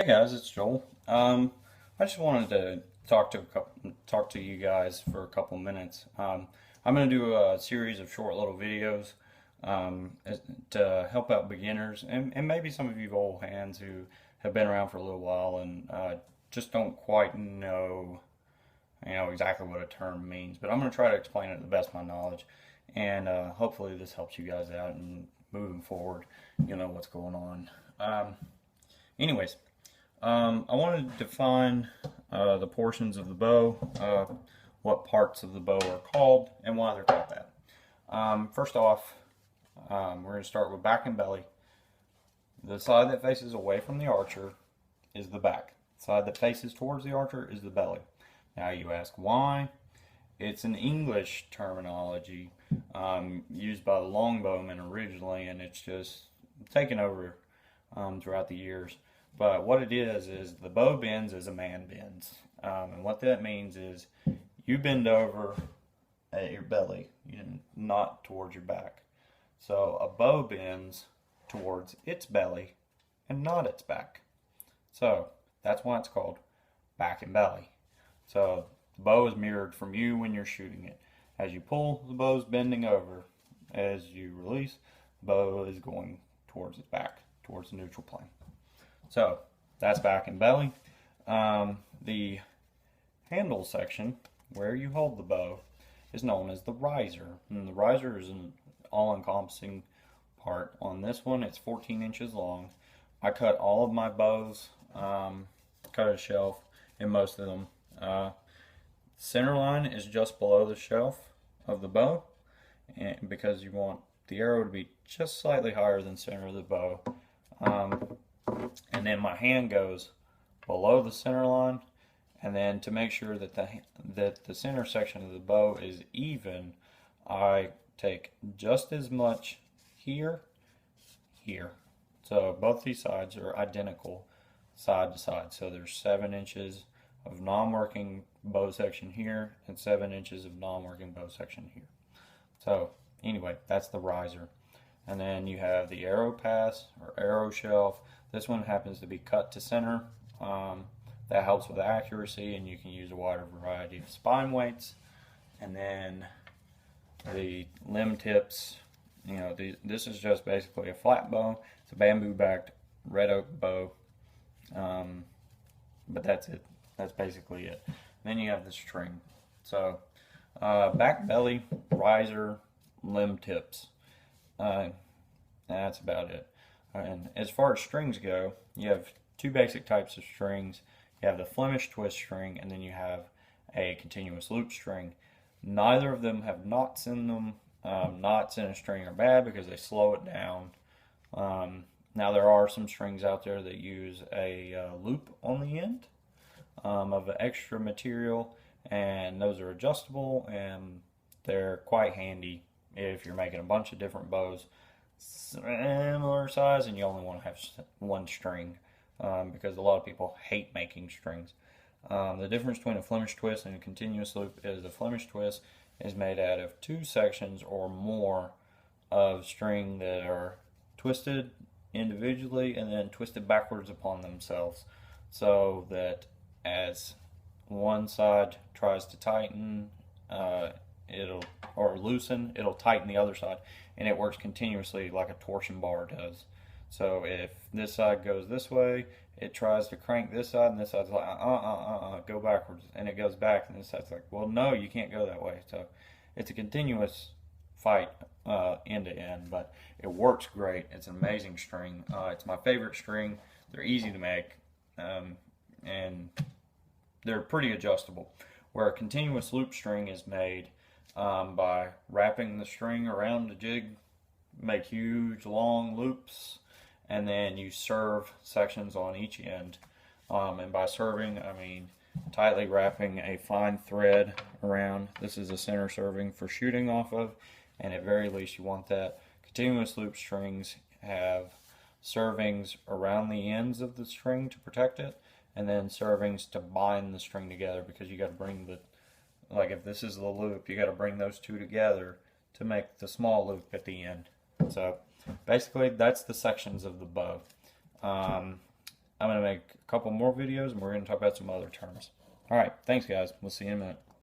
Hey guys, it's Joel. I just wanted to talk to you guys for a couple minutes. I'm going to do a series of short little videos to help out beginners and maybe some of you old hands who have been around for a little while and just don't quite know exactly what a term means. But I'm going to try to explain it to the best of my knowledge, and hopefully this helps you guys out and moving forward. You know what's going on. Anyways. I wanted to define the portions of the bow, what parts of the bow are called, and why they're called that. First off, we're going to start with back and belly. The side that faces away from the archer is the back. The side that faces towards the archer is the belly. Now you ask why? It's an English terminology used by the longbowmen originally, and it's just taken over throughout the years. But what it is the bow bends as a man bends. And what that means is you bend over at your belly, not towards your back. So a bow bends towards its belly and not its back. So that's why it's called back and belly. So the bow is mirrored from you when you're shooting it. As you pull, the bow is bending over. As you release, the bow is going towards its back, towards the neutral plane. So that's back and belly. The handle section, where you hold the bow, is known as the riser. And the riser is an all-encompassing part. On this one, it's 14 inches long. I cut all of my bows, cut a shelf in most of them. Center line is just below the shelf of the bow, and because you want the arrow to be just slightly higher than center of the bow. And then my hand goes below the center line, and then to make sure that the center section of the bow is even, I take just as much here. So both these sides are identical side to side. So there's 7 inches of non-working bow section here and 7 inches of non-working bow section here. So anyway, that's the riser. And then you have the arrow pass or arrow shelf. This one happens to be cut to center. That helps with accuracy, and you can use a wider variety of spine weights. And then the limb tips, this is just basically a flat bow. It's a bamboo-backed red oak bow, but that's it. That's basically it. Then you have the string. So back belly, riser, limb tips. That's about it. And as far as strings go, you have 2 basic types of strings. You have the Flemish twist string, and then you have a continuous loop string. Neither of them have knots in them. Knots in a string are bad because they slow it down. Now there are some strings out there that use a loop on the end of extra material, and those are adjustable, and they're quite handy if you're making a bunch of different bows similar size and you only want to have one string, because a lot of people hate making strings. The difference between a Flemish twist and a continuous loop is the Flemish twist is made out of 2 sections or more of string that are twisted individually and then twisted backwards upon themselves, so that as one side tries to tighten, or loosen, it'll tighten the other side, and it works continuously like a torsion bar does. So if this side goes this way, it tries to crank this side, and this side's like, go backwards, and it goes back, and this side's like, well, no, you can't go that way. So it's a continuous fight end to end, but it works great. It's an amazing string. It's my favorite string. They're easy to make, and they're pretty adjustable. Where a continuous loop string is made by wrapping the string around the jig, make huge long loops, and then you serve sections on each end. And by serving, I mean tightly wrapping a fine thread around. This is a center serving for shooting off of, and at very least you want that. Continuous loop strings have servings around the ends of the string to protect it, and then servings to bind the string together, because you got to bring like if this is the loop, you got to bring those 2 together to make the small loop at the end. So basically that's the sections of the bow. I'm going to make a couple more videos, and we're going to talk about some other terms. All right, thanks, guys. We'll see you in a minute.